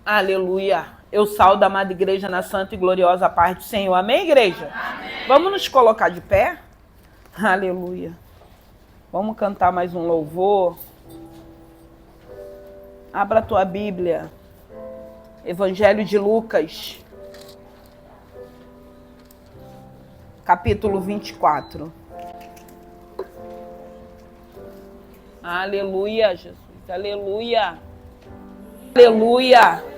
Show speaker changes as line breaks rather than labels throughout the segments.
Aleluia. Eu saldo a amada igreja na santa e gloriosa paz do Senhor. Amém, igreja? Amém. Vamos nos colocar de pé? Aleluia. Vamos cantar mais um louvor. Abra a tua Bíblia. Evangelho de Lucas. Capítulo 24. Aleluia, Jesus. Aleluia. Aleluia.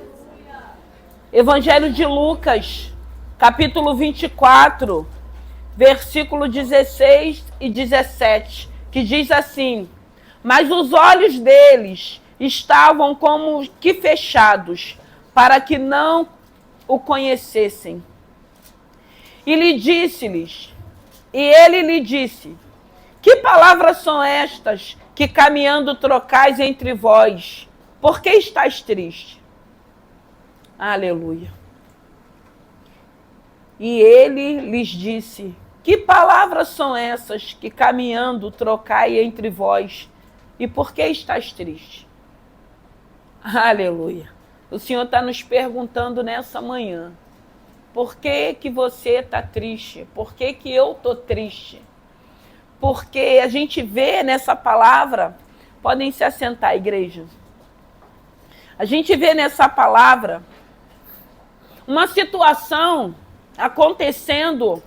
Evangelho de Lucas, capítulo 24, versículo 16 e 17, que diz assim: mas os olhos deles estavam como que fechados, para que não o conhecessem. E ele lhe disse: que palavras são estas que caminhando trocais entre vós? Por que estáis triste? Aleluia. E ele lhes disse: que palavras são essas que caminhando trocai entre vós? E por que estáis triste? Aleluia. O Senhor está nos perguntando nessa manhã: por que que você está triste? Por que que eu estou triste? Porque a gente vê nessa palavra, podem se assentar, igreja. A gente vê nessa palavra uma situação acontecendo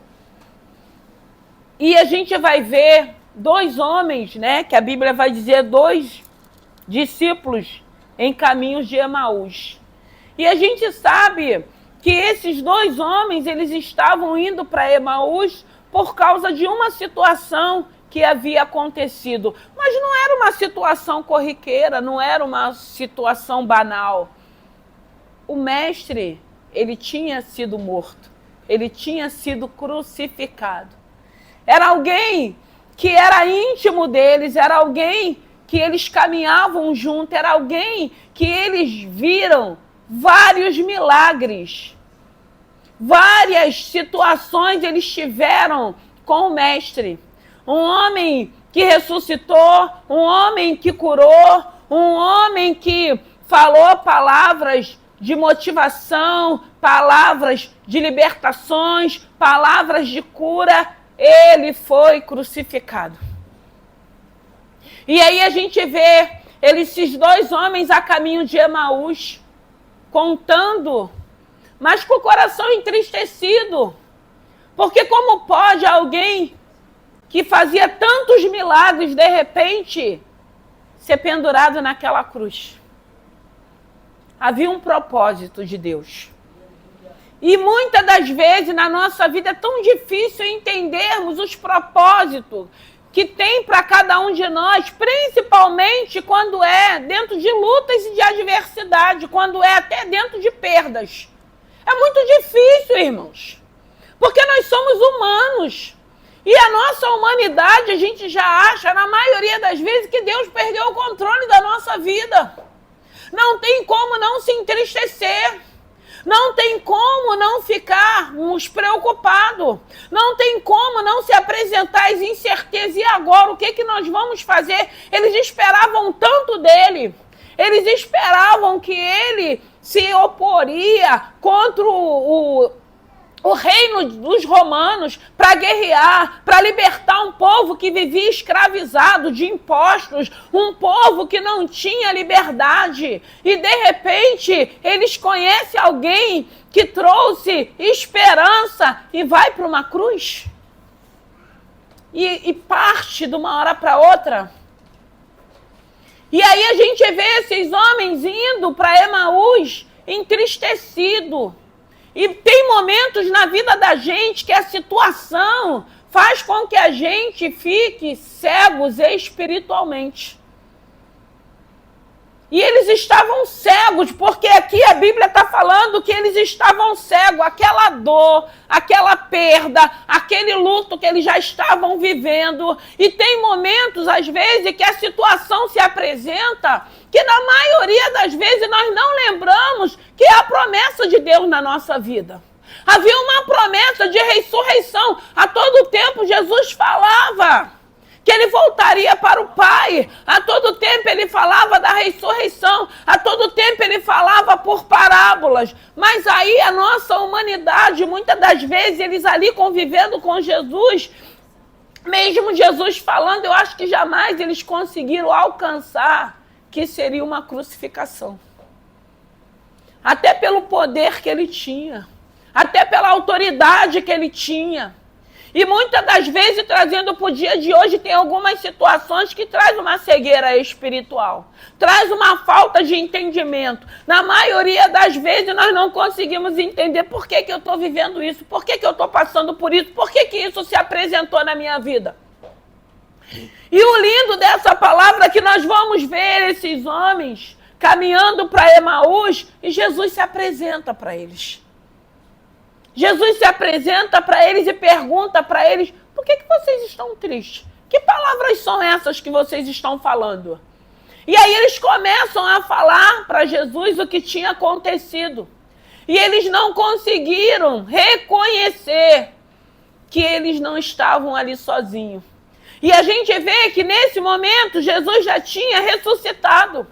e a gente vai ver dois homens, né? Que a Bíblia vai dizer dois discípulos em caminhos de Emaús. E a gente sabe que esses dois homens, eles estavam indo para Emaús por causa de uma situação que havia acontecido. Mas não era uma situação corriqueira, não era uma situação banal. O mestre, ele tinha sido morto, ele tinha sido crucificado. Era alguém que era íntimo deles, era alguém que eles caminhavam junto, era alguém que eles viram vários milagres. Várias situações eles tiveram com o mestre. Um homem que ressuscitou, um homem que curou, um homem que falou palavras de motivação, palavras de libertações, palavras de cura. Ele foi crucificado. E aí a gente vê esses dois homens a caminho de Emaús, contando, mas com o coração entristecido. Porque como pode alguém que fazia tantos milagres, de repente, ser pendurado naquela cruz? Havia um propósito de Deus. E muitas das vezes na nossa vida é tão difícil entendermos os propósitos que tem para cada um de nós, principalmente quando é dentro de lutas e de adversidade, quando é até dentro de perdas. É muito difícil, irmãos, porque nós somos humanos. E a nossa humanidade, a gente já acha, na maioria das vezes, que Deus perdeu o controle da nossa vida. Não tem como não se entristecer. Não tem como não ficarmos preocupados. Não tem como não se apresentar as incertezas. E agora, o que nós vamos fazer? Eles esperavam tanto dele. Eles esperavam que ele se oporia contra o reino dos romanos para guerrear, para libertar um povo que vivia escravizado de impostos, um povo que não tinha liberdade. E de repente eles conhecem alguém que trouxe esperança e vai para uma cruz e parte de uma hora para outra. E aí a gente vê esses homens indo para Emaús entristecido. E tem momentos na vida da gente que a situação faz com que a gente fique cegos espiritualmente. E eles estavam cegos, porque aqui a Bíblia está falando que eles estavam cegos. Aquela dor, aquela perda, aquele luto que eles já estavam vivendo. E tem momentos, às vezes, que a situação se apresenta que na maioria das vezes nós não lembramos que é a promessa de Deus na nossa vida. Havia uma promessa de ressurreição. A todo tempo Jesus falava que ele voltaria para o Pai. A todo tempo ele falava da ressurreição, a todo tempo ele falava por parábolas. Mas aí a nossa humanidade, muitas das vezes, eles ali convivendo com Jesus, mesmo Jesus falando, eu acho que jamais eles conseguiram alcançar que seria uma crucificação. Até pelo poder que ele tinha, até pela autoridade que ele tinha. E muitas das vezes, trazendo para o dia de hoje, tem algumas situações que traz uma cegueira espiritual, traz uma falta de entendimento. Na maioria das vezes, nós não conseguimos entender por que eu estou vivendo isso, por que eu estou passando por isso, por que isso se apresentou na minha vida. E o lindo dessa palavra é que nós vamos ver esses homens caminhando para Emaús e Jesus se apresenta para eles. Jesus se apresenta para eles e pergunta para eles, por que vocês estão tristes? Que palavras são essas que vocês estão falando? E aí eles começam a falar para Jesus o que tinha acontecido. E eles não conseguiram reconhecer que eles não estavam ali sozinhos. E a gente vê que nesse momento Jesus já tinha ressuscitado.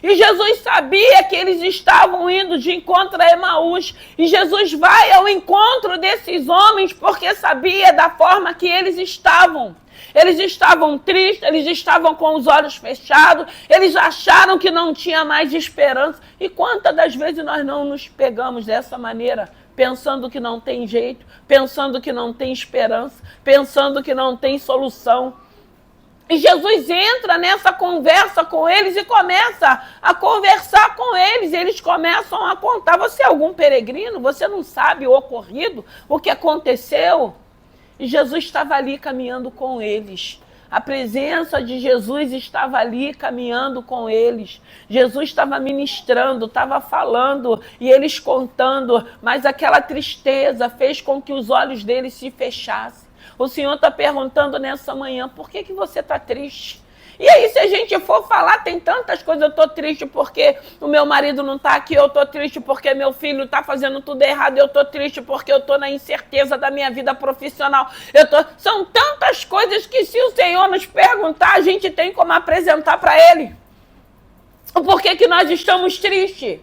E Jesus sabia que eles estavam indo de encontro a Emaús. E Jesus vai ao encontro desses homens porque sabia da forma que eles estavam. Eles estavam tristes, eles estavam com os olhos fechados, eles acharam que não tinha mais esperança. E quantas das vezes nós não nos pegamos dessa maneira, pensando que não tem jeito, pensando que não tem esperança, pensando que não tem solução. E Jesus entra nessa conversa com eles e começa a conversar com eles. Eles começam a contar, você é algum peregrino? Você não sabe o ocorrido, o que aconteceu? E Jesus estava ali caminhando com eles. A presença de Jesus estava ali caminhando com eles. Jesus estava ministrando, estava falando e eles contando, mas aquela tristeza fez com que os olhos deles se fechassem. O Senhor está perguntando nessa manhã, por que você está triste? E aí, se a gente for falar, tem tantas coisas. Eu estou triste porque o meu marido não está aqui, eu estou triste porque meu filho está fazendo tudo errado, eu estou triste porque eu estou na incerteza da minha vida profissional. São tantas coisas que, se o Senhor nos perguntar, a gente tem como apresentar para Ele. O porquê que nós estamos tristes.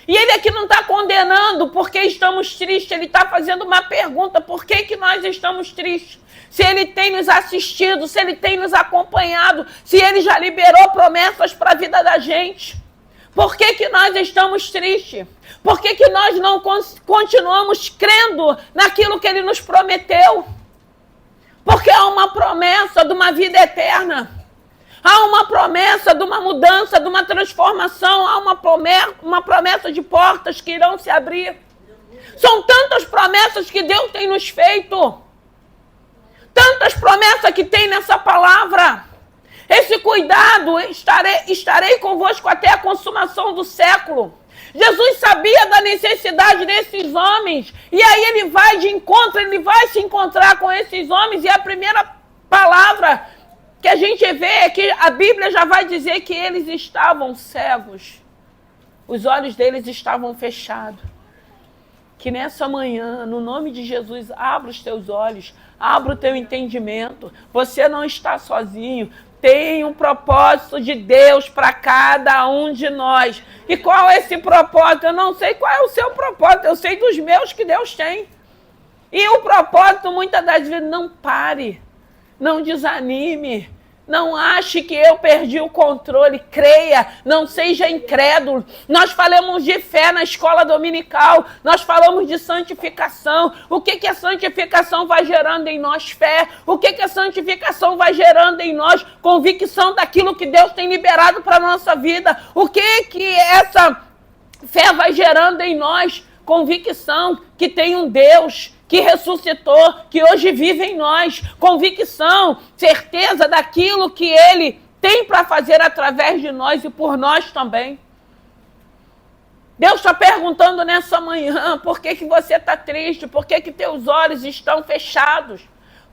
E ele aqui não está condenando porque estamos tristes, ele está fazendo uma pergunta, por que nós estamos tristes? Se ele tem nos assistido, se ele tem nos acompanhado, se ele já liberou promessas para a vida da gente. Por que nós estamos tristes? Por que nós não continuamos crendo naquilo que ele nos prometeu? Porque há uma promessa de uma vida eterna. Há uma promessa de uma mudança, de uma transformação. Há uma promessa de portas que irão se abrir. São tantas promessas que Deus tem nos feito. Tantas promessas que tem nessa palavra. Esse cuidado, estarei convosco até a consumação do século. Jesus sabia da necessidade desses homens. E aí ele vai de encontro, ele vai se encontrar com esses homens. E a primeira palavra que a gente vê é que a Bíblia já vai dizer que eles estavam cegos. Os olhos deles estavam fechados. Que nessa manhã, no nome de Jesus, abra os teus olhos, abra o teu entendimento. Você não está sozinho. Tem um propósito de Deus para cada um de nós. E qual é esse propósito? Eu não sei qual é o seu propósito. Eu sei dos meus que Deus tem. E o propósito, muitas das vezes, não pare. Não desanime, não ache que eu perdi o controle, creia, não seja incrédulo. Nós falamos de fé na escola dominical, nós falamos de santificação. O que a santificação vai gerando em nós? Fé. O que a santificação vai gerando em nós? Convicção daquilo que Deus tem liberado para a nossa vida. O que essa fé vai gerando em nós? Convicção que tem um Deus que ressuscitou, que hoje vive em nós. Convicção, certeza daquilo que Ele tem para fazer através de nós e por nós também. Deus está perguntando nessa manhã, por que você está triste? Por que teus olhos estão fechados?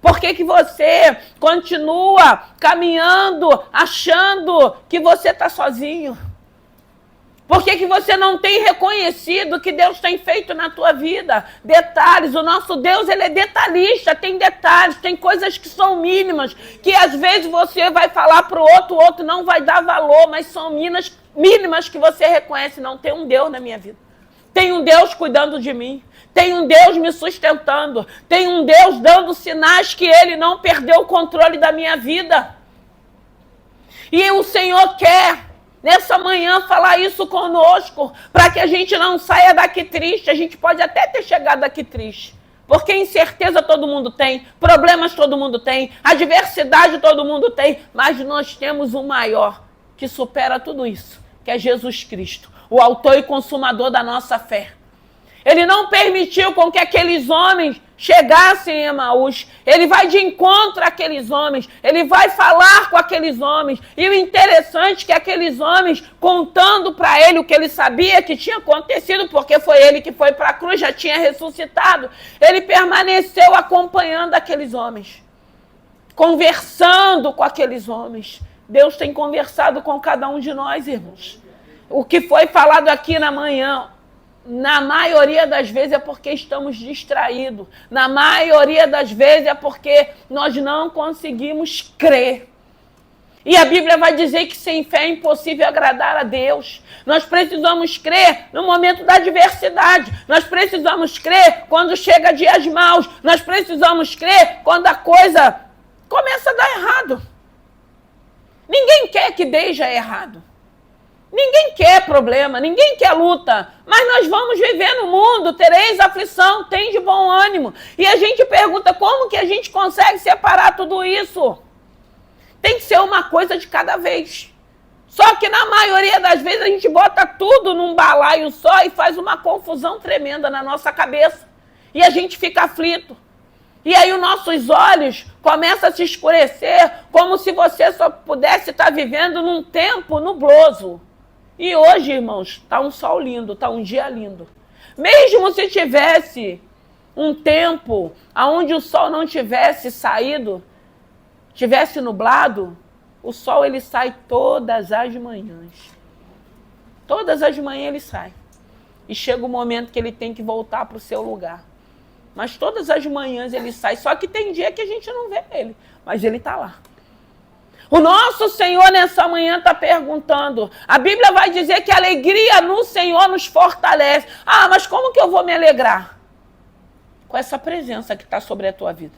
Por que você continua caminhando, achando que você está sozinho? Por que você não tem reconhecido o que Deus tem feito na tua vida? Detalhes, o nosso Deus, ele é detalhista, tem detalhes, tem coisas que são mínimas, que às vezes você vai falar para o outro não vai dar valor, mas são mínimas que você reconhece. Não, tem um Deus na minha vida. Tem um Deus cuidando de mim. Tem um Deus me sustentando. Tem um Deus dando sinais que ele não perdeu o controle da minha vida. E o Senhor quer nessa manhã falar isso conosco, para que a gente não saia daqui triste. A gente pode até ter chegado daqui triste, porque incerteza todo mundo tem, problemas todo mundo tem, adversidade todo mundo tem, mas nós temos um maior que supera tudo isso, que é Jesus Cristo, o autor e consumador da nossa fé. Ele não permitiu com que aqueles homens chegassem em Emaús. Ele vai de encontro àqueles homens. Ele vai falar com aqueles homens. E o interessante é que aqueles homens, contando para ele o que ele sabia que tinha acontecido, porque foi ele que foi para a cruz, já tinha ressuscitado, ele permaneceu acompanhando aqueles homens, conversando com aqueles homens. Deus tem conversado com cada um de nós, irmãos. O que foi falado aqui na manhã, na maioria das vezes é porque estamos distraídos. Na maioria das vezes é porque nós não conseguimos crer. E a Bíblia vai dizer que sem fé é impossível agradar a Deus. Nós precisamos crer no momento da adversidade. Nós precisamos crer quando chega dias maus. Nós precisamos crer quando a coisa começa a dar errado. Ninguém quer que deixe errado. Ninguém quer problema, ninguém quer luta, mas nós vamos viver no mundo, tereis aflição, tem de bom ânimo. E a gente pergunta como que a gente consegue separar tudo isso? Tem que ser uma coisa de cada vez. Só que na maioria das vezes a gente bota tudo num balaio só e faz uma confusão tremenda na nossa cabeça. E a gente fica aflito. E aí os nossos olhos começam a se escurecer, como se você só pudesse estar vivendo num tempo nubloso. E hoje, irmãos, está um sol lindo, está um dia lindo. Mesmo se tivesse um tempo onde o sol não tivesse saído, tivesse nublado, o sol ele sai todas as manhãs. Todas as manhãs ele sai. E chega o momento que ele tem que voltar para o seu lugar. Mas todas as manhãs ele sai. Só que tem dia que a gente não vê ele, mas ele está lá. O nosso Senhor nessa manhã está perguntando. A Bíblia vai dizer que a alegria no Senhor nos fortalece. Ah, mas como que eu vou me alegrar? Com essa presença que está sobre a tua vida.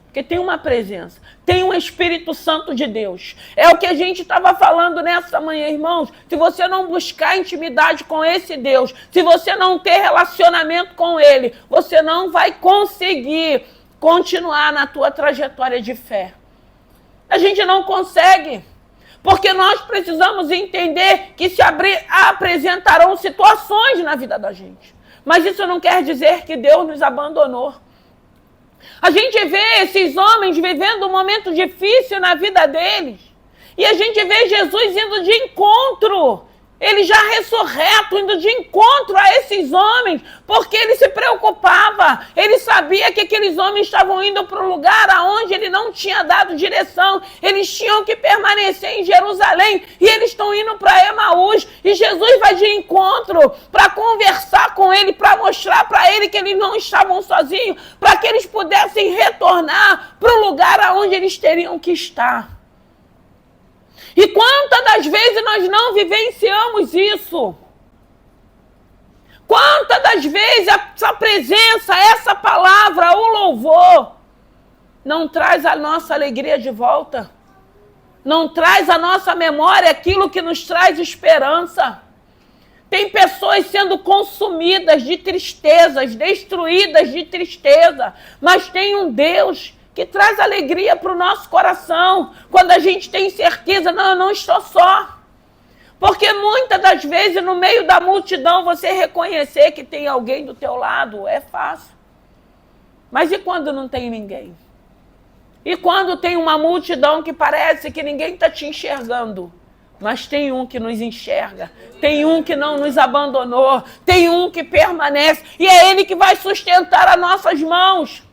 Porque tem uma presença, tem um Espírito Santo de Deus. É o que a gente estava falando nessa manhã, irmãos. Se você não buscar intimidade com esse Deus, se você não ter relacionamento com Ele, você não vai conseguir continuar na tua trajetória de fé. A gente não consegue, porque nós precisamos entender que se apresentarão situações na vida da gente. Mas isso não quer dizer que Deus nos abandonou. A gente vê esses homens vivendo um momento difícil na vida deles. E a gente vê Jesus indo de encontro. Ele já ressurreto, indo de encontro a esses homens, porque ele se preocupava. Ele sabia que aqueles homens estavam indo para um lugar aonde ele não tinha dado direção. Eles tinham que permanecer em Jerusalém e eles estão indo para Emaús. E Jesus vai de encontro para conversar com ele, para mostrar para ele que eles não estavam sozinhos, para que eles pudessem retornar para o lugar aonde eles teriam que estar. E quantas das vezes nós não vivenciamos isso? Quantas das vezes essa presença, essa palavra, o louvor, não traz a nossa alegria de volta? Não traz à nossa memória aquilo que nos traz esperança? Tem pessoas sendo consumidas de tristezas, destruídas de tristeza, mas tem um Deus que traz alegria para o nosso coração, quando a gente tem certeza, não, eu não estou só. Porque muitas das vezes, no meio da multidão, você reconhecer que tem alguém do teu lado, é fácil. Mas e quando não tem ninguém? E quando tem uma multidão que parece que ninguém está te enxergando? Mas tem um que nos enxerga, tem um que não nos abandonou, tem um que permanece, e é ele que vai sustentar as nossas mãos.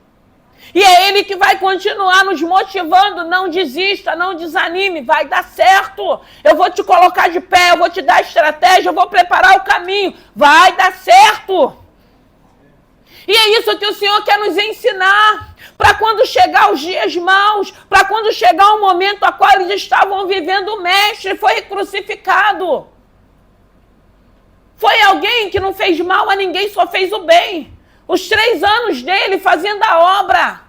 E é Ele que vai continuar nos motivando. Não desista, não desanime, vai dar certo. Eu vou te colocar de pé, eu vou te dar estratégia, eu vou preparar o caminho. Vai dar certo. E é isso que o Senhor quer nos ensinar. Para quando chegar os dias maus, para quando chegar o momento a qual eles estavam vivendo, o Mestre foi crucificado. Foi alguém que não fez mal a ninguém, só fez o bem. Os 3 anos dele fazendo a obra,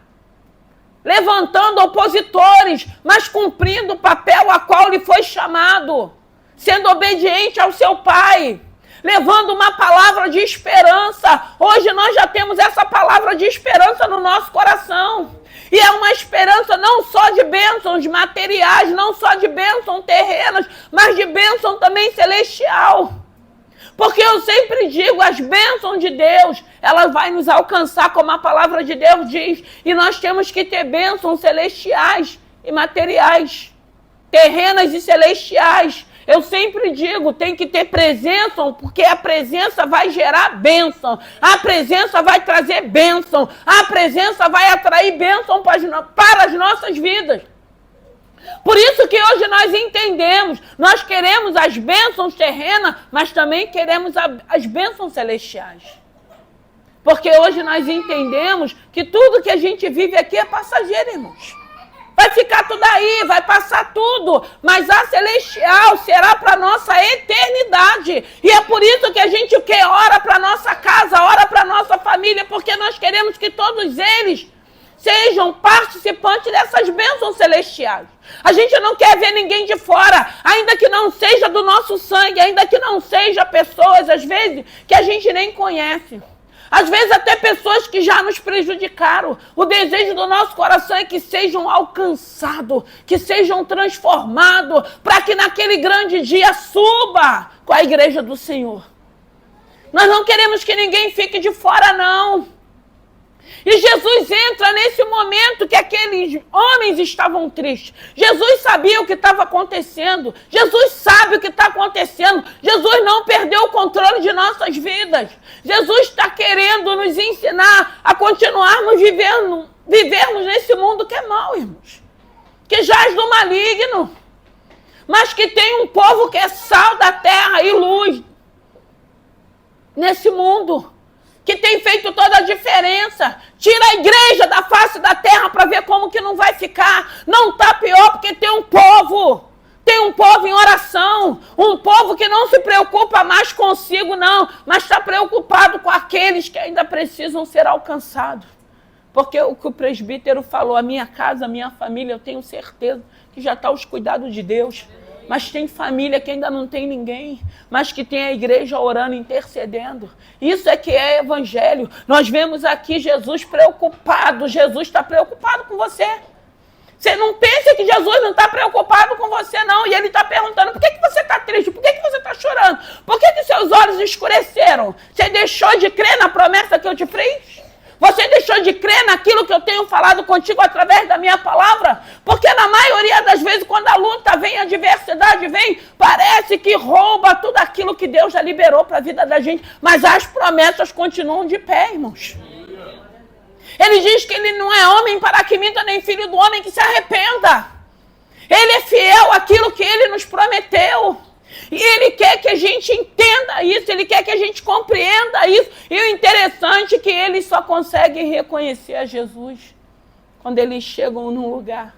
levantando opositores, mas cumprindo o papel a qual lhe foi chamado, sendo obediente ao seu Pai, levando uma palavra de esperança. Hoje nós já temos essa palavra de esperança no nosso coração. E é uma esperança não só de bênçãos materiais, não só de bênçãos terrenas, mas de bênção também celestial. Porque eu sempre digo, as bênçãos de Deus, elas vão nos alcançar, como a palavra de Deus diz. E nós temos que ter bênçãos celestiais e materiais, terrenas e celestiais. Eu sempre digo, tem que ter presença, porque a presença vai gerar bênção. A presença vai trazer bênção. A presença vai atrair bênção para as nossas vidas. Por isso que hoje nós entendemos, nós queremos as bênçãos terrenas, mas também queremos as bênçãos celestiais. Porque hoje nós entendemos que tudo que a gente vive aqui é passageiro, irmãos. Vai ficar tudo aí, vai passar tudo, mas a celestial será para a nossa eternidade. E é por isso que a gente ora para a nossa casa, ora para a nossa família, porque nós queremos que todos eles sejam participantes dessas bênçãos celestiais. A gente não quer ver ninguém de fora, ainda que não seja do nosso sangue, ainda que não seja pessoas, às vezes, que a gente nem conhece. Às vezes até pessoas que já nos prejudicaram. O desejo do nosso coração é que sejam alcançados, que sejam transformados, para que naquele grande dia suba com a igreja do Senhor. Nós não queremos que ninguém fique de fora, não. E Jesus entra nesse momento que aqueles homens estavam tristes. Jesus sabia o que estava acontecendo. Jesus sabe o que está acontecendo. Jesus não perdeu o controle de nossas vidas. Jesus está querendo nos ensinar a continuarmos vivermos nesse mundo que é mau, irmãos. Que jaz do maligno. Mas que tem um povo que é sal da terra e luz nesse mundo. Que tem feito toda a diferença. Tira a igreja da face da terra para ver como que não vai ficar. Não está pior porque tem um povo em oração, um povo que não se preocupa mais consigo não, mas está preocupado com aqueles que ainda precisam ser alcançados. Porque o que o presbítero falou, a minha casa, a minha família, eu tenho certeza que já está aos cuidados de Deus. Mas tem família que ainda não tem ninguém, mas que tem a igreja orando, intercedendo. Isso é que é evangelho. Nós vemos aqui Jesus preocupado. Jesus está preocupado com você. Você não pensa que Jesus não está preocupado com você, não. E ele está perguntando, por que você está triste? Por que você está chorando? Por que seus olhos escureceram? Você deixou de crer na promessa que eu te fiz? Você deixou de crer naquilo que eu tenho falado contigo através da minha palavra? Porque na maioria das vezes, quando a luta vem, a adversidade vem, parece que rouba tudo aquilo que Deus já liberou para a vida da gente. Mas as promessas continuam de pé, irmãos. Ele diz que ele não é homem para que minta, nem filho do homem que se arrependa. Ele é fiel àquilo que ele nos prometeu. E ele quer que a gente entenda isso, ele quer que a gente compreenda isso. E o interessante é que eles só conseguem reconhecer a Jesus quando eles chegam num lugar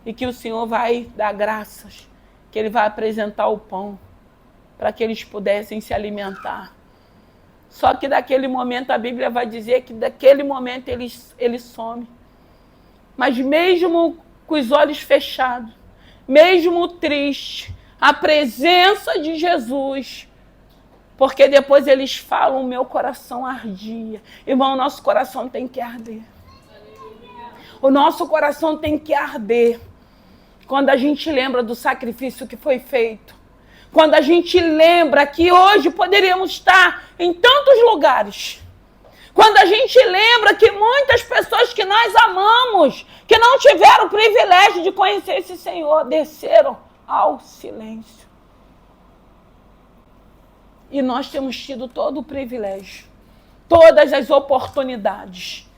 e que o Senhor vai dar graças, que ele vai apresentar o pão para que eles pudessem se alimentar. Só que daquele momento a Bíblia vai dizer que daquele momento ele some. Mas mesmo com os olhos fechados, mesmo triste, a presença de Jesus, porque depois eles falam, o meu coração ardia. Irmão, o nosso coração tem que arder. O nosso coração tem que arder. Quando a gente lembra do sacrifício que foi feito. Quando a gente lembra que hoje poderíamos estar em tantos lugares. Quando a gente lembra que muitas pessoas que nós amamos, que não tiveram o privilégio de conhecer esse Senhor, desceram ao silêncio. E nós temos tido todo o privilégio, todas as oportunidades,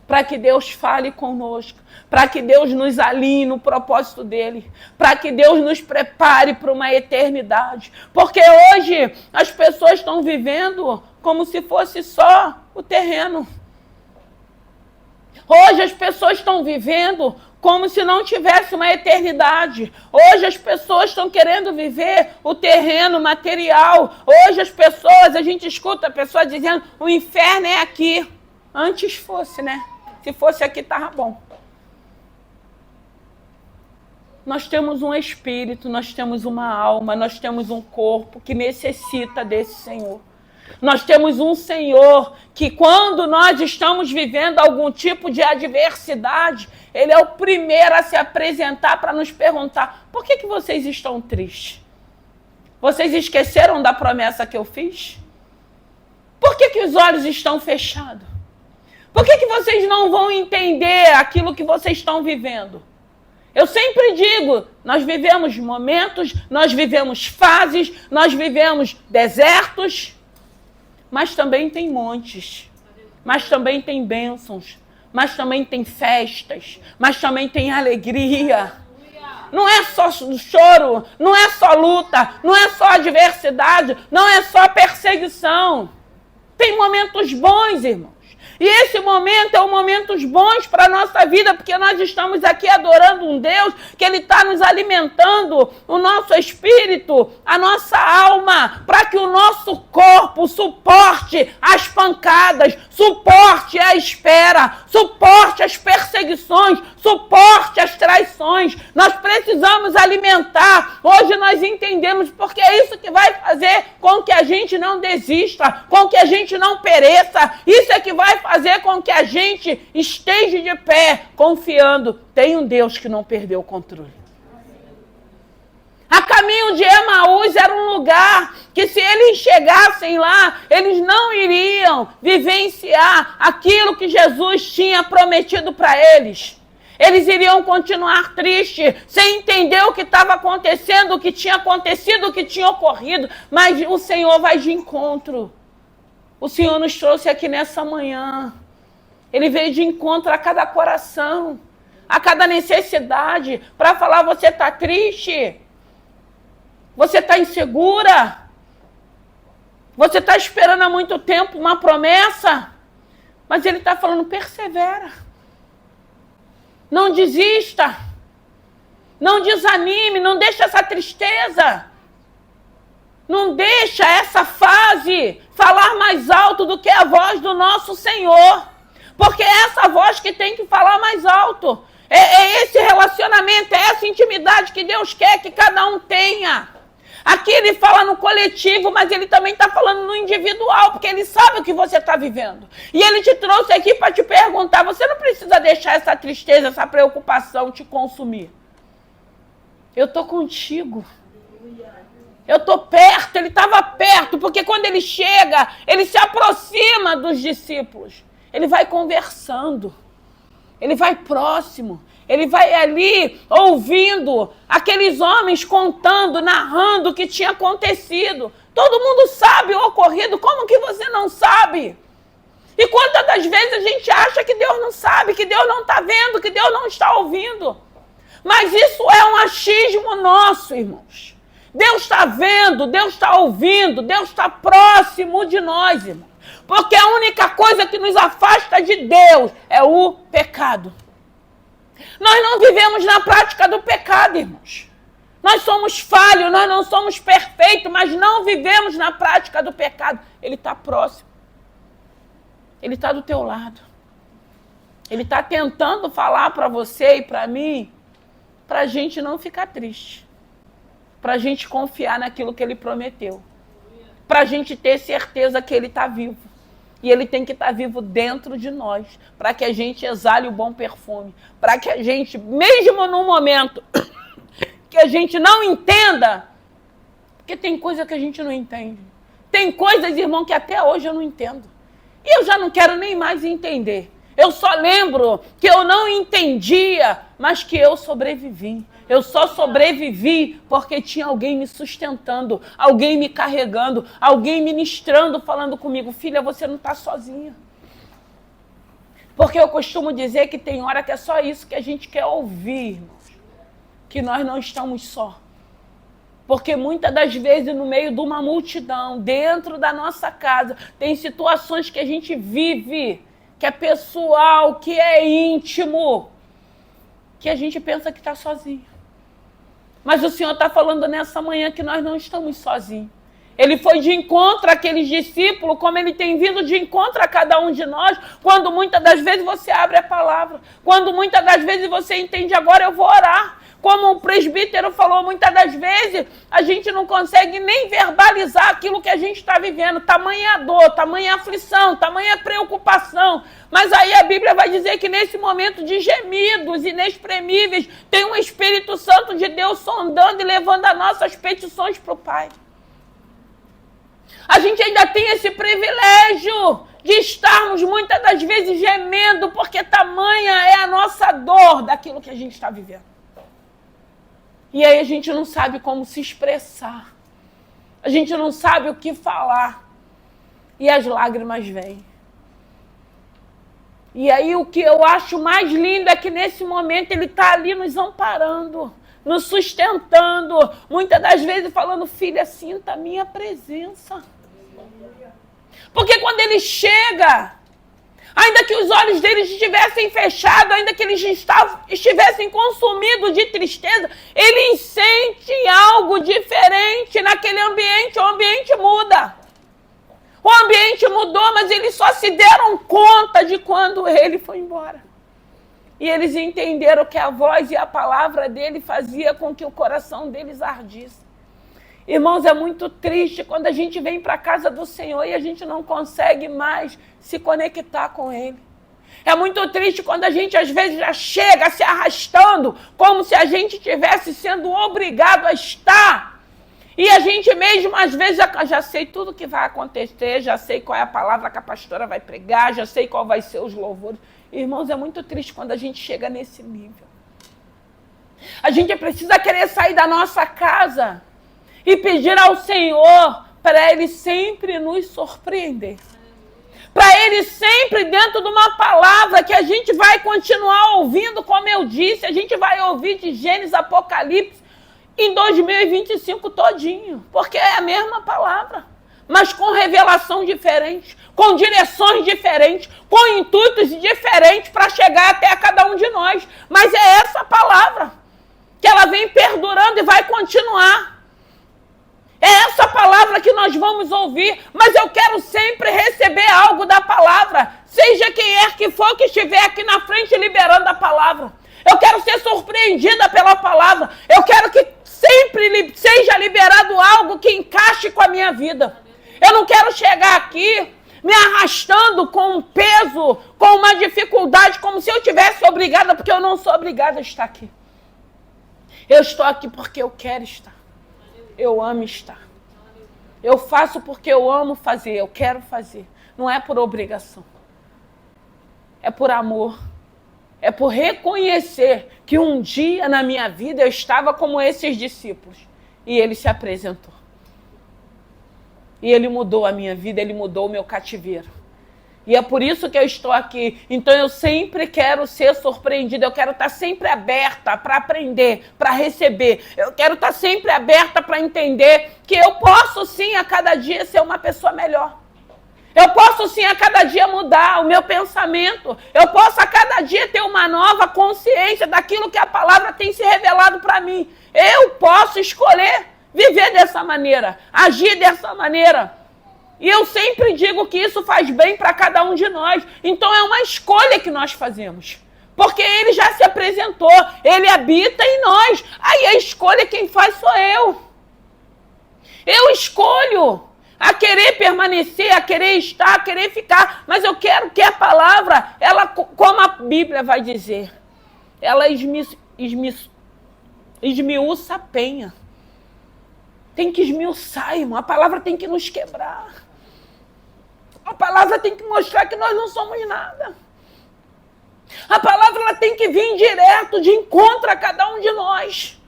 para que Deus fale conosco, para que Deus nos alinhe no propósito dele, para que Deus nos prepare para uma eternidade. Porque hoje as pessoas estão vivendo como se fosse só o terreno. Hoje as pessoas estão vivendo como se não tivesse uma eternidade. Hoje as pessoas estão querendo viver o terreno material. Hoje as pessoas, a gente escuta a pessoa dizendo, o inferno é aqui. Antes fosse, né? Se fosse aqui, estava bom. Nós temos um espírito, nós temos uma alma, nós temos um corpo que necessita desse Senhor. Nós temos um Senhor que, quando nós estamos vivendo algum tipo de adversidade, Ele é o primeiro a se apresentar para nos perguntar, por que vocês estão tristes? Vocês esqueceram da promessa que eu fiz? Por que os olhos estão fechados? Por que vocês não vão entender aquilo que vocês estão vivendo? Eu sempre digo, nós vivemos momentos, nós vivemos fases, nós vivemos desertos, mas também tem montes, mas também tem bênçãos, mas também tem festas, mas também tem alegria. Não é só choro, não é só luta, não é só adversidade, não é só perseguição. Tem momentos bons, irmãos. E esse momento é um momentos bons para a nossa vida, porque nós estamos aqui adorando um Deus que Ele está nos alimentando o nosso espírito, a nossa alma, para que o nosso corpo suporte as pancadas, suporte a espera, suporte as perseguições, suporte as traições. Nós precisamos alimentar. Hoje nós entendemos porque é isso que vai fazer com que a gente não desista, com que a gente não pereça. Isso é que vai fazer com que a gente esteja de pé, confiando. Tem um Deus que não perdeu o controle. A caminho de Emaús era um lugar que, se eles chegassem lá, eles não iriam vivenciar aquilo que Jesus tinha prometido para eles. Eles iriam continuar tristes, sem entender o que estava acontecendo, o que tinha acontecido, o que tinha ocorrido. Mas o Senhor vai de encontro. O Senhor nos trouxe aqui nessa manhã. Ele veio de encontro a cada coração, a cada necessidade, para falar, você está triste? Você está insegura? Você está esperando há muito tempo uma promessa? Mas Ele está falando, persevera. Não desista. Não desanime, não deixe essa tristeza. Não deixa essa fase falar mais alto do que a voz do nosso Senhor. Porque é essa voz que tem que falar mais alto. É esse relacionamento, é essa intimidade que Deus quer que cada um tenha. Aqui Ele fala no coletivo, mas Ele também está falando no individual, porque Ele sabe o que você está vivendo. E Ele te trouxe aqui para te perguntar, você não precisa deixar essa tristeza, essa preocupação te consumir. Eu estou contigo. Eu estou perto, Ele estava perto, porque quando Ele chega, Ele se aproxima dos discípulos. Ele vai conversando, Ele vai próximo, Ele vai ali ouvindo aqueles homens contando, narrando o que tinha acontecido. Todo mundo sabe o ocorrido, como que você não sabe? E quantas das vezes a gente acha que Deus não sabe, que Deus não está vendo, que Deus não está ouvindo? Mas isso é um achismo nosso, irmãos. Deus está vendo, Deus está ouvindo, Deus está próximo de nós, irmãos. Porque a única coisa que nos afasta de Deus é o pecado. Nós não vivemos na prática do pecado, irmãos. Nós somos falhos, nós não somos perfeitos, mas não vivemos na prática do pecado. Ele está próximo. Ele está do teu lado. Ele está tentando falar para você e para mim, para a gente não ficar triste. Para a gente confiar naquilo que Ele prometeu. Para a gente ter certeza que Ele está vivo. E Ele tem que estar vivo dentro de nós, para que a gente exale o bom perfume. Para que a gente, mesmo num momento que a gente não entenda, porque tem coisa que a gente não entende. Tem coisas, irmão, que até hoje eu não entendo. E eu já não quero nem mais entender. Eu só lembro que eu não entendia, mas que eu sobrevivi. Eu só sobrevivi porque tinha alguém me sustentando, alguém me carregando, alguém ministrando, falando comigo, filha, você não está sozinha. Porque eu costumo dizer que tem hora que é só isso que a gente quer ouvir, irmãos. Que nós não estamos só. Porque muitas das vezes no meio de uma multidão, dentro da nossa casa, tem situações que a gente vive, que é pessoal, que é íntimo, que a gente pensa que está sozinho. Mas o Senhor está falando nessa manhã que nós não estamos sozinhos. Ele foi de encontro àqueles discípulos, como ele tem vindo de encontro a cada um de nós, quando muitas das vezes você abre a palavra, quando muitas das vezes você entende, agora eu vou orar. Como o presbítero falou, muitas das vezes a gente não consegue nem verbalizar aquilo que a gente está vivendo. Tamanha dor, tamanha aflição, tamanha preocupação. Mas aí a Bíblia vai dizer que nesse momento de gemidos inexprimíveis, tem um Espírito Santo de Deus sondando e levando as nossas petições para o Pai. A gente ainda tem esse privilégio de estarmos muitas das vezes gemendo, porque tamanha é a nossa dor daquilo que a gente está vivendo. E aí a gente não sabe como se expressar. A gente não sabe o que falar. E as lágrimas vêm. E aí o que eu acho mais lindo é que nesse momento ele está ali nos amparando, nos sustentando. Muitas das vezes falando, filha, sinta a minha presença. Porque quando ele chega, ainda que os olhos deles estivessem fechados, ainda que eles estivessem consumidos de tristeza, eles sentem algo diferente naquele ambiente. O ambiente muda. O ambiente mudou, mas eles só se deram conta de quando ele foi embora. E eles entenderam que a voz e a palavra dele fazia com que o coração deles ardisse. Irmãos, é muito triste quando a gente vem para a casa do Senhor e a gente não consegue mais se conectar com Ele. É muito triste quando a gente às vezes já chega se arrastando, como se a gente estivesse sendo obrigado a estar. E a gente mesmo, às vezes, já sei tudo o que vai acontecer, já sei qual é a palavra que a pastora vai pregar, já sei qual vai ser os louvores. Irmãos, é muito triste quando a gente chega nesse nível. A gente precisa querer sair da nossa casa e pedir ao Senhor para Ele sempre nos surpreender. Para Ele sempre dentro de uma palavra que a gente vai continuar ouvindo, como eu disse, a gente vai ouvir de Gênesis, Apocalipse, em 2025 todinho, porque é a mesma palavra, mas com revelação diferente, com direções diferentes, com intuitos diferentes para chegar até a cada um de nós. Mas é essa palavra que ela vem perdurando e vai continuar. É essa palavra que nós vamos ouvir, mas eu quero sempre receber algo da palavra, seja quem é que for que estiver aqui na frente liberando a palavra. Eu quero ser surpreendida pela palavra, eu quero que sempre seja liberado algo que encaixe com a minha vida. Eu não quero chegar aqui me arrastando com um peso, com uma dificuldade, como se eu tivesse obrigada, porque eu não sou obrigada a estar aqui. Eu estou aqui porque eu quero estar. Eu amo estar. Eu faço porque eu amo fazer, eu quero fazer. Não é por obrigação. É por amor. É por reconhecer que um dia na minha vida eu estava como esses discípulos. E ele se apresentou. E ele mudou a minha vida, ele mudou o meu cativeiro. E é por isso que eu estou aqui. Então eu sempre quero ser surpreendida, eu quero estar sempre aberta para aprender, para receber. Eu quero estar sempre aberta para entender que eu posso sim a cada dia ser uma pessoa melhor. Eu posso sim a cada dia mudar o meu pensamento. Eu posso a cada dia ter uma nova consciência daquilo que a palavra tem se revelado para mim. Eu posso escolher viver dessa maneira, agir dessa maneira. E eu sempre digo que isso faz bem para cada um de nós. Então é uma escolha que nós fazemos. Porque ele já se apresentou, ele habita em nós. Aí a escolha quem faz sou eu. Eu escolho a querer permanecer, a querer estar, a querer ficar. Mas eu quero que a palavra, ela, como a Bíblia vai dizer, ela esmiuça a penha. Tem que esmiuçar, irmão. A palavra tem que nos quebrar. A palavra tem que mostrar que nós não somos nada. A palavra ela tem que vir direto, de encontro a cada um de nós.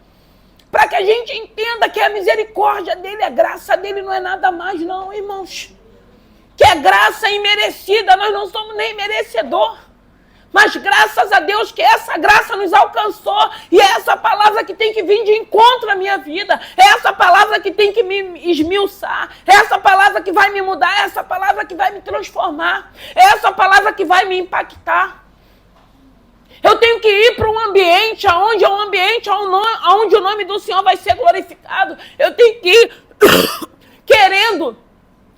Para que a gente entenda que a misericórdia dele, a graça dele não é nada mais não, irmãos. Que é graça imerecida, nós não somos nem merecedor. Mas graças a Deus que essa graça nos alcançou. E é essa palavra que tem que vir de encontro à minha vida. É essa palavra que tem que me esmiuçar. É essa palavra que vai me mudar. É essa palavra que vai me transformar. É essa palavra que vai me impactar. Eu tenho que ir para um ambiente onde o nome do Senhor vai ser glorificado. Eu tenho que ir querendo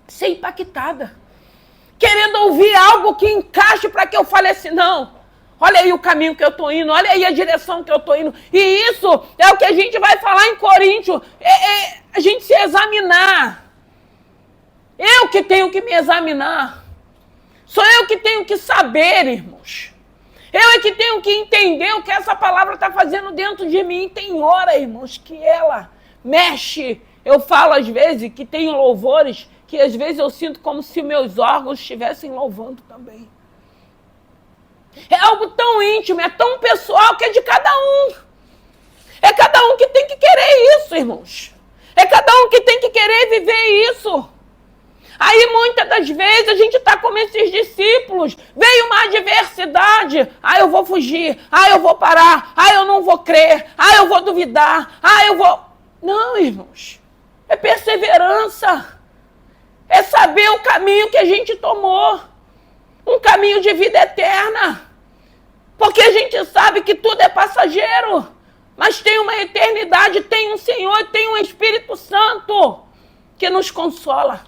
ser impactada. Querendo ouvir algo que encaixe para que eu fale assim, não, olha aí o caminho que eu estou indo, olha aí a direção que eu estou indo. E isso é o que a gente vai falar em Coríntios, a gente se examinar. Eu que tenho que me examinar. Sou eu que tenho que saber, irmãos. Eu é que tenho que entender o que essa palavra está fazendo dentro de mim. Tem hora, irmãos, que ela mexe. Eu falo às vezes que tem louvores que às vezes eu sinto como se meus órgãos estivessem louvando também. É algo tão íntimo, é tão pessoal que é de cada um. É cada um que tem que querer isso, irmãos. É cada um que tem que querer viver isso. Aí muitas das vezes a gente está como esses discípulos. Veio uma adversidade. Eu vou fugir. Eu vou parar. Eu não vou crer. Eu vou duvidar. Eu vou... Não, irmãos. É perseverança. É saber o caminho que a gente tomou. Um caminho de vida eterna. Porque a gente sabe que tudo é passageiro. Mas tem uma eternidade, tem um Senhor, tem um Espírito Santo que nos consola.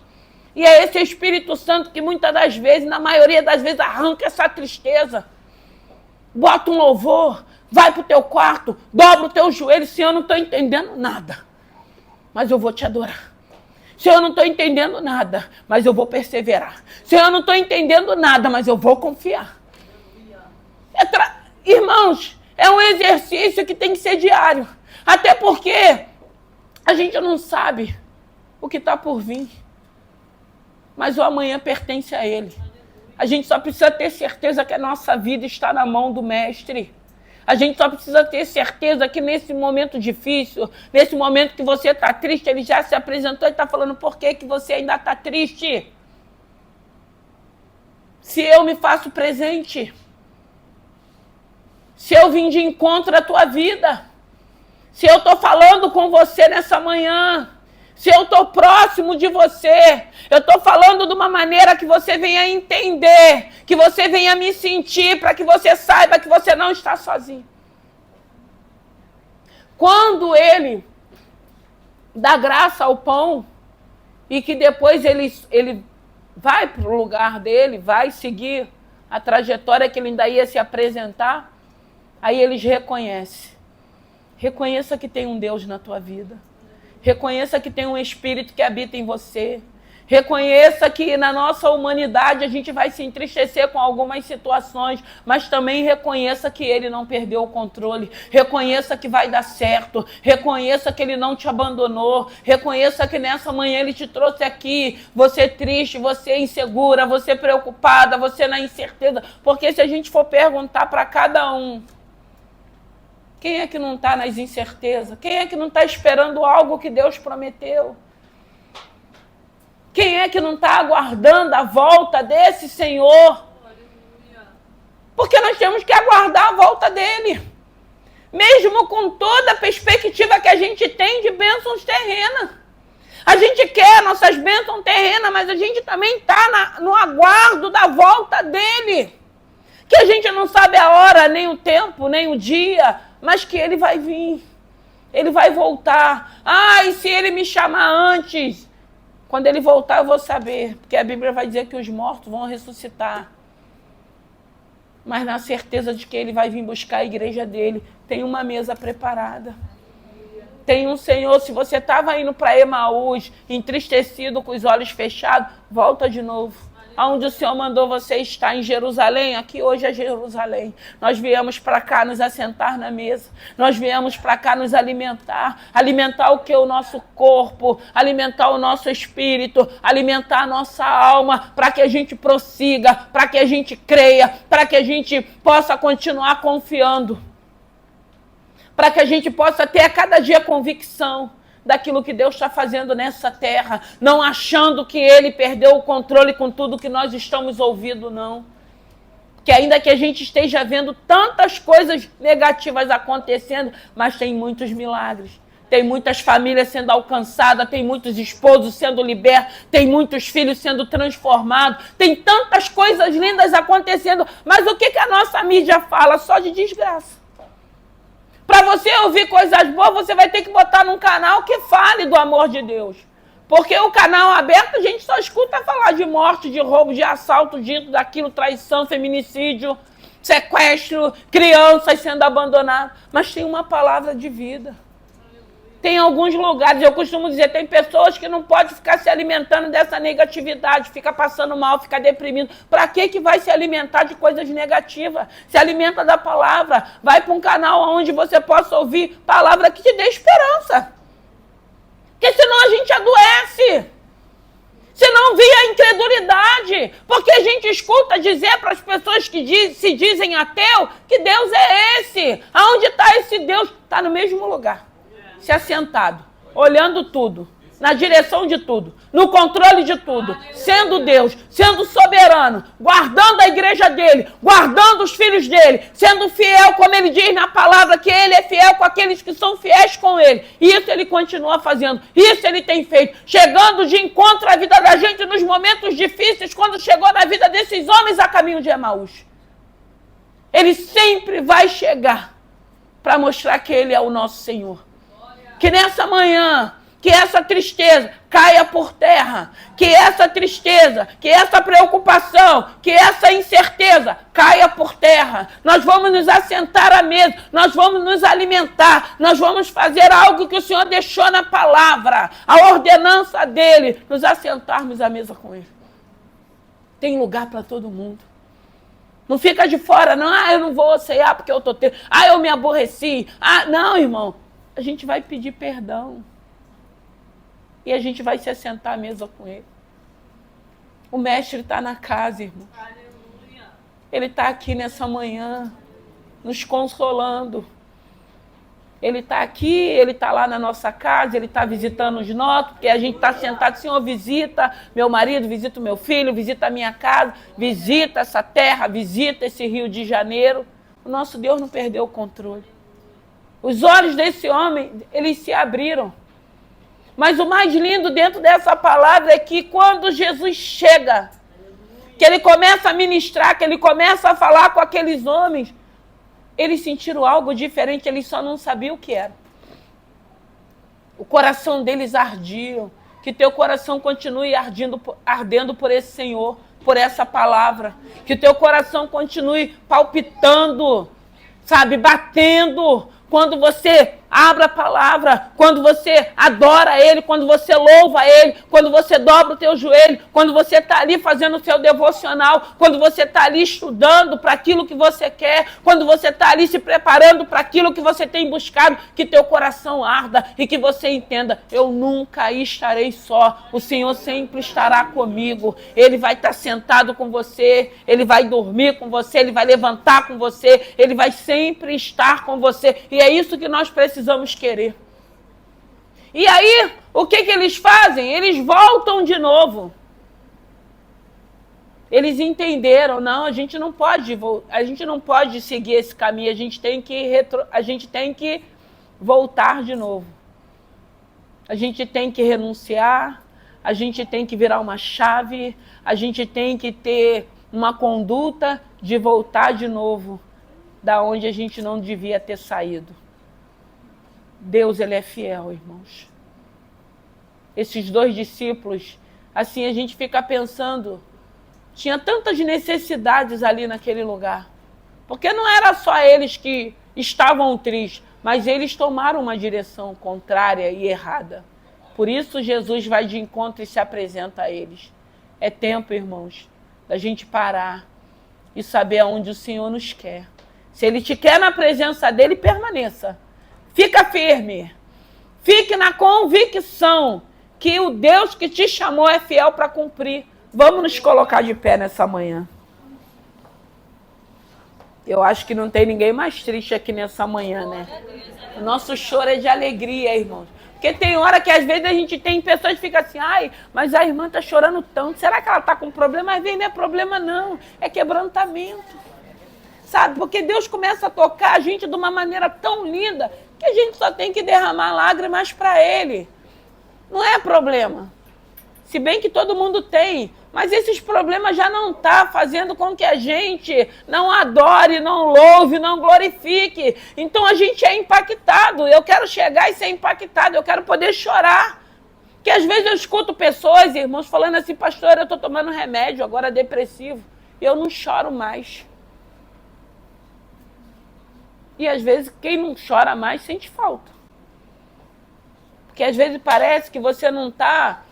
E é esse Espírito Santo que muitas das vezes, na maioria das vezes, arranca essa tristeza. Bota um louvor, vai para o teu quarto, dobra o teu joelho. Senhor, eu não estou entendendo nada, mas eu vou te adorar. Senhor, eu não estou entendendo nada, mas eu vou perseverar. Senhor, eu não estou entendendo nada, mas eu vou confiar. Irmãos, é um exercício que tem que ser diário. Até porque a gente não sabe o que está por vir. Mas o amanhã pertence a Ele. A gente só precisa ter certeza que a nossa vida está na mão do Mestre. A gente só precisa ter certeza que nesse momento difícil, nesse momento que você está triste, Ele já se apresentou e está falando por que você ainda está triste. Se eu me faço presente, se eu vim de encontro à tua vida, se eu estou falando com você nessa manhã, se eu estou próximo de você, eu estou falando de uma maneira que você venha entender, que você venha me sentir, para que você saiba que você não está sozinho. Quando Ele dá graça ao pão, e que depois ele vai para o lugar dele, vai seguir a trajetória que ele ainda ia se apresentar, aí eles reconhecem. Reconheça que tem um Deus na tua vida. Reconheça que tem um Espírito que habita em você. Reconheça que na nossa humanidade a gente vai se entristecer com algumas situações, mas também reconheça que Ele não perdeu o controle. Reconheça que vai dar certo. Reconheça que Ele não te abandonou. Reconheça que nessa manhã Ele te trouxe aqui. Você triste, você insegura, você preocupada, você na incerteza. Porque se a gente for perguntar para cada um, quem é que não está nas incertezas? Quem é que não está esperando algo que Deus prometeu? Quem é que não está aguardando a volta desse Senhor? Porque nós temos que aguardar a volta dele. Mesmo com toda a perspectiva que a gente tem de bênçãos terrenas. A gente quer nossas bênçãos terrenas, mas a gente também está no aguardo da volta dele. Que a gente não sabe a hora, nem o tempo, nem o dia, mas que ele vai vir, ele vai voltar. E se ele me chamar antes? Quando ele voltar eu vou saber, porque a Bíblia vai dizer que os mortos vão ressuscitar. Mas na certeza de que ele vai vir buscar a igreja dele, tem uma mesa preparada. Tem um Senhor, se você estava indo para Emaús, entristecido, com os olhos fechados, volta de novo. Aonde o Senhor mandou você estar, em Jerusalém, aqui hoje é Jerusalém. Nós viemos para cá nos assentar na mesa. Nós viemos para cá nos alimentar. Alimentar o que? O nosso corpo, alimentar o nosso espírito, alimentar a nossa alma, para que a gente prossiga, para que a gente creia, para que a gente possa continuar confiando. Para que a gente possa ter a cada dia convicção daquilo que Deus está fazendo nessa terra, não achando que Ele perdeu o controle com tudo que nós estamos ouvindo, não. que ainda que a gente esteja vendo tantas coisas negativas acontecendo, mas tem muitos milagres. Tem muitas famílias sendo alcançadas, tem muitos esposos sendo libertos, tem muitos filhos sendo transformados, tem tantas coisas lindas acontecendo, mas o que a nossa mídia fala? Só de desgraça. Para você ouvir coisas boas, você vai ter que botar num canal que fale do amor de Deus. Porque o canal aberto, a gente só escuta falar de morte, de roubo, de assalto, disso, daquilo, traição, feminicídio, sequestro, crianças sendo abandonadas. Mas tem uma palavra de vida. Tem alguns lugares, eu costumo dizer, tem pessoas que não podem ficar se alimentando dessa negatividade, fica passando mal, fica deprimido. Para que vai se alimentar de coisas negativas? Se alimenta da palavra. Vai para um canal onde você possa ouvir palavra que te dê esperança. Porque senão a gente adoece. Senão via a incredulidade. Porque a gente escuta dizer para as pessoas que se dizem ateu que Deus é esse. Aonde está esse Deus? Está no mesmo lugar. Se assentado, olhando tudo, na direção de tudo, no controle de tudo, sendo Deus, sendo soberano, guardando a igreja dele, guardando os filhos dele, sendo fiel, como ele diz na palavra, que ele é fiel com aqueles que são fiéis com ele. Isso ele continua fazendo, isso ele tem feito, chegando de encontro à vida da gente nos momentos difíceis, quando chegou na vida desses homens a caminho de Emaús. Ele sempre vai chegar para mostrar que ele é o nosso Senhor. Que nessa manhã, que essa tristeza caia por terra, que essa tristeza, que essa preocupação, que essa incerteza caia por terra. Nós vamos nos assentar à mesa, nós vamos nos alimentar, nós vamos fazer algo que o Senhor deixou na palavra, a ordenança dele, nos assentarmos à mesa com ele. Tem lugar para todo mundo. Não fica de fora, não, eu não vou ceiar porque eu estou tendo, eu me aborreci. Não, irmão. A gente vai pedir perdão. E a gente vai se assentar à mesa com ele. O mestre está na casa, irmão. Aleluia. Ele está aqui nessa manhã, nos consolando. Ele está aqui, ele está lá na nossa casa, ele está visitando os nossos, porque a gente está sentado, Senhor, visita meu marido, visita o meu filho, visita a minha casa, visita essa terra, visita esse Rio de Janeiro. O nosso Deus não perdeu o controle. Os olhos desse homem, eles se abriram. Mas o mais lindo dentro dessa palavra é que quando Jesus chega, que ele começa a ministrar, que ele começa a falar com aqueles homens, eles sentiram algo diferente, eles só não sabiam o que era. O coração deles ardia. Que teu coração continue ardendo por esse Senhor, por essa palavra. Que teu coração continue palpitando, sabe, batendo. Quando você abre a palavra, quando você adora Ele, quando você louva Ele, quando você dobra o teu joelho, quando você está ali fazendo o seu devocional, quando você está ali estudando para aquilo que você quer, quando você está ali se preparando para aquilo que você tem buscado, que teu coração arda e que você entenda, eu nunca estarei só, o Senhor sempre estará comigo, Ele vai estar sentado com você, Ele vai dormir com você, Ele vai levantar com você, Ele vai sempre estar com você, e é isso que nós precisamos querer. E aí, o que eles fazem? Eles voltam de novo. Eles entenderam, não, a gente não pode seguir esse caminho, a gente tem que voltar de novo. A gente tem que renunciar, a gente tem que virar uma chave, a gente tem que ter uma conduta de voltar de novo da onde a gente não devia ter saído. Deus, Ele é fiel, irmãos. Esses dois discípulos, assim a gente fica pensando, tinha tantas necessidades ali naquele lugar. Porque não era só eles que estavam tristes, mas eles tomaram uma direção contrária e errada. Por isso Jesus vai de encontro e se apresenta a eles. É tempo, irmãos, da gente parar e saber aonde o Senhor nos quer. Se Ele te quer na presença dEle, permaneça. Fica firme. Fique na convicção que o Deus que te chamou é fiel para cumprir. Vamos nos colocar de pé nessa manhã. Eu acho que não tem ninguém mais triste aqui nessa manhã, né? O nosso choro é de alegria, irmãos. Porque tem hora que às vezes a gente tem pessoas que ficam assim, mas a irmã está chorando tanto. Será que ela está com problema? Às vezes não é problema não, é quebrantamento. sabe? Porque Deus começa a tocar a gente de uma maneira tão linda que a gente só tem que derramar lágrimas para Ele. Não é problema. Se bem que todo mundo tem, mas esses problemas já não estão fazendo com que a gente não adore, não louve, não glorifique. Então a gente é impactado. Eu quero chegar e ser impactado, eu quero poder chorar. Porque às vezes eu escuto pessoas, irmãos, falando assim, pastor, eu estou tomando remédio, agora depressivo, e eu não choro mais. E às vezes quem não chora mais sente falta. Porque às vezes parece que você não está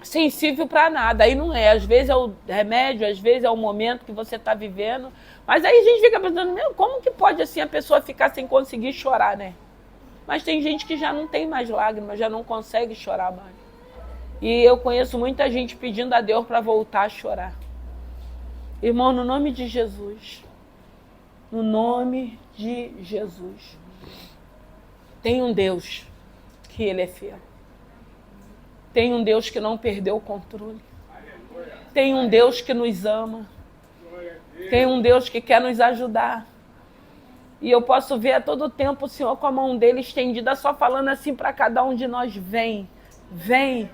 sensível para nada. Aí não é. Às vezes é o remédio, às vezes é o momento que você está vivendo. Mas aí a gente fica pensando, meu, como que pode assim a pessoa ficar sem conseguir chorar, né? Mas tem gente que já não tem mais lágrimas, já não consegue chorar mais. E eu conheço muita gente pedindo a Deus para voltar a chorar. Irmão, no nome de Jesus, no nome de Jesus, tem um Deus que Ele é fiel. Tem um Deus que não perdeu o controle. Tem um Deus que nos ama. Tem um Deus que quer nos ajudar. E eu posso ver a todo tempo o Senhor com a mão dele estendida, só falando assim para cada um de nós, vem, vem.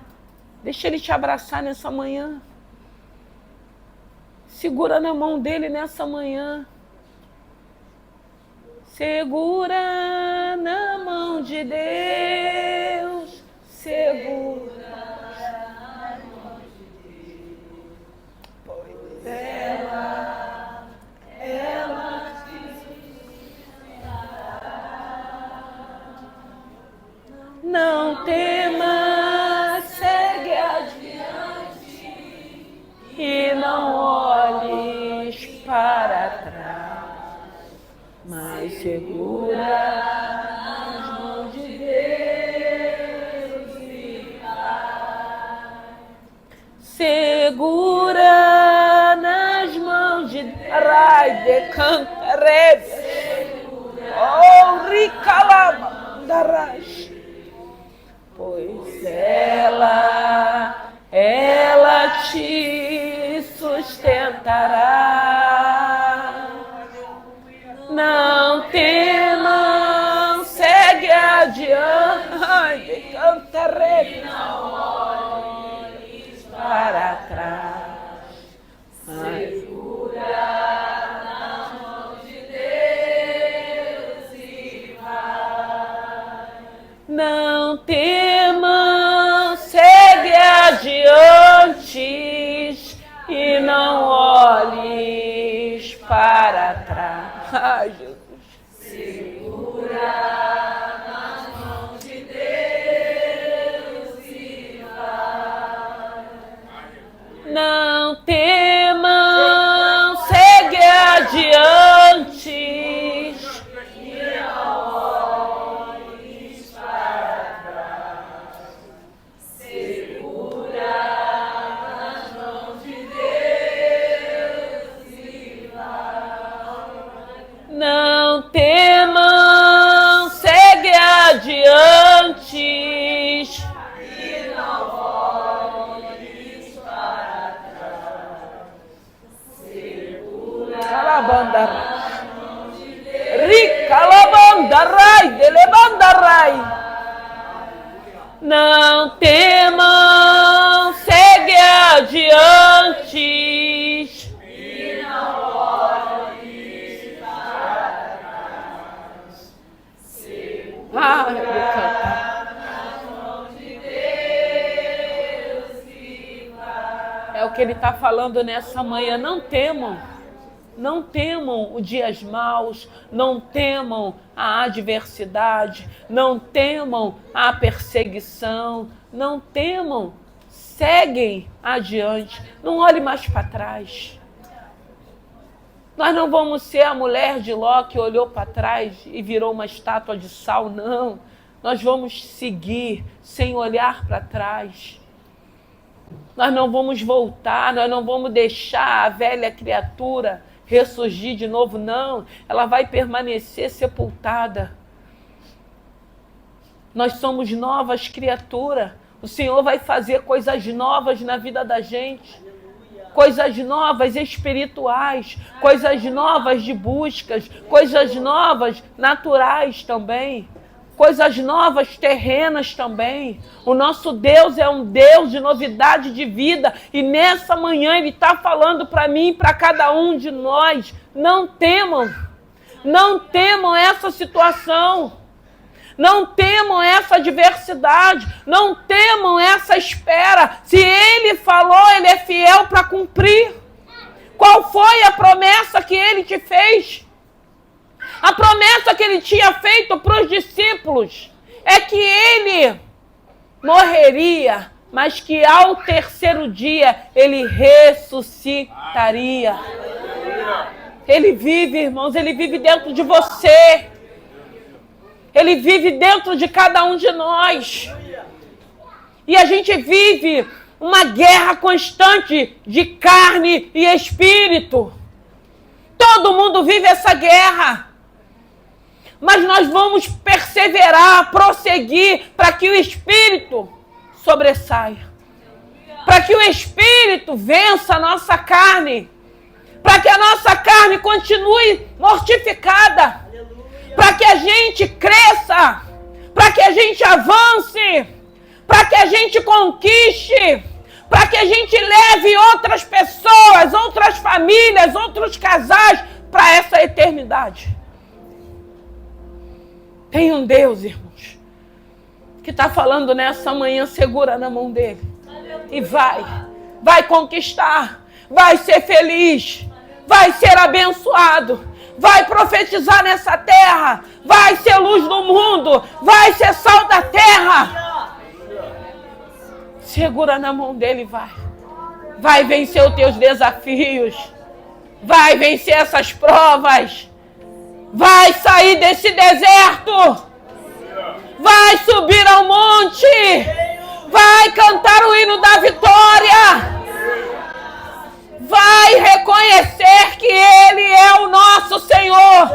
Deixa Ele te abraçar nessa manhã. Segura na mão dele nessa manhã. Segura na mão de Deus. Segura na mão de Deus. Pois ela te sustentará. Não temas, segue adiante e não olhes para trás, mas segura nas mãos de Deus e vai. Segura nas mãos de Rai de Cantarebias. Oh, Ricalama Darás. Pois ela te sustentará. Não temam, segue adiante, cantarei, não olhes para trás. Segura na mão de Deus e vai. Não temam, segue adiante e não olhes para trás. Ai, Jesus. Segura nas mãos de Deus e vai. Não temam, segue adiante e não olhes para trás. Segura nas mãos de Deus e vai. Não temam, segue adiante e não olhes para trás. Segura nas mãos de Deus. Ricalabandarai, delebandarai. Não temam, segue adiante e não olhes para trás. Segura nas mãos de Deus e vai. É o que ele está falando nessa manhã. Não temam. Não temam os dias maus, não temam a adversidade, não temam a perseguição, não temam, seguem adiante, não olhe mais para trás. Nós não vamos ser a mulher de Ló que olhou para trás e virou uma estátua de sal, não. Nós vamos seguir sem olhar para trás. Nós não vamos voltar, nós não vamos deixar a velha criatura ressurgir de novo, não. Ela vai permanecer sepultada. Nós somos novas criaturas. O Senhor vai fazer coisas novas na vida da gente. coisas novas espirituais, coisas novas de buscas, coisas novas naturais também, coisas novas terrenas também. O nosso Deus é um Deus de novidade de vida, e nessa manhã Ele está falando para mim e para cada um de nós: não temam essa situação, não temam essa adversidade, não temam essa espera. Se Ele falou, Ele é fiel para cumprir. Qual foi a promessa que Ele te fez? A promessa que Ele tinha feito para os discípulos é que Ele morreria, mas que ao terceiro dia Ele ressuscitaria. Ele vive, irmãos, Ele vive dentro de você. Ele vive dentro de cada um de nós. E a gente vive uma guerra constante de carne e espírito. Todo mundo vive essa guerra. Mas nós vamos perseverar, prosseguir, para que o espírito sobressaia. Para que o espírito vença a nossa carne. Para que a nossa carne continue mortificada. Para que a gente cresça. Para que a gente avance. Para que a gente conquiste. Para que a gente leve outras pessoas, outras famílias, outros casais para essa eternidade. Tem um Deus, irmãos, que está falando nessa manhã: segura na mão dele. E vai conquistar, vai ser feliz, vai ser abençoado, vai profetizar nessa terra, vai ser luz do mundo, vai ser sal da terra. Segura na mão dele e vai vencer os teus desafios, vai vencer essas provas. Vai sair desse deserto. Vai subir ao monte. Vai cantar o hino da vitória. Vai reconhecer que Ele é o nosso Senhor.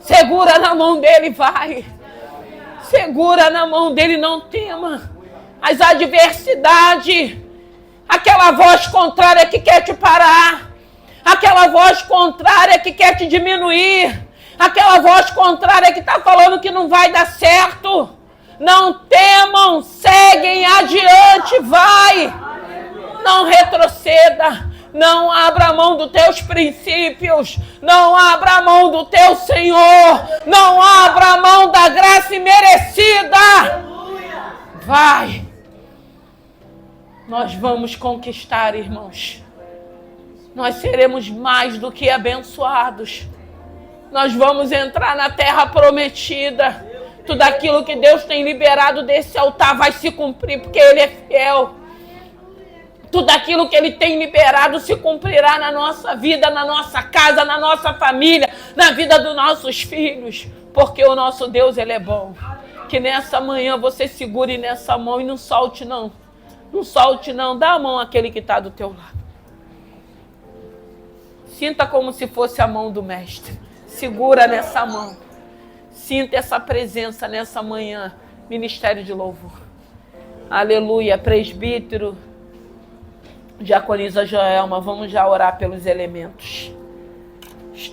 Segura na mão dele, vai. Segura na mão dele, não tema as adversidades. Aquela voz contrária que quer te parar. Aquela voz contrária que quer te diminuir. Aquela voz contrária que está falando que não vai dar certo. Não temam, seguem adiante, vai. Não retroceda. Não abra mão dos teus princípios. Não abra mão do teu Senhor. Não abra mão da graça imerecida. Vai. Nós vamos conquistar, irmãos. Nós seremos mais do que abençoados. Nós vamos entrar na terra prometida. Tudo aquilo que Deus tem liberado desse altar vai se cumprir, porque Ele é fiel. Tudo aquilo que Ele tem liberado se cumprirá na nossa vida, na nossa casa, na nossa família, na vida dos nossos filhos. Porque o nosso Deus, Ele é bom. Que nessa manhã você segure nessa mão e não solte não. Não solte não. Dá a mão àquele que está do teu lado. Sinta como se fosse a mão do Mestre. Segura nessa mão. Sinta essa presença nessa manhã. Ministério de louvor. Aleluia. Presbítero, diaconisa Joelma, vamos já orar pelos elementos.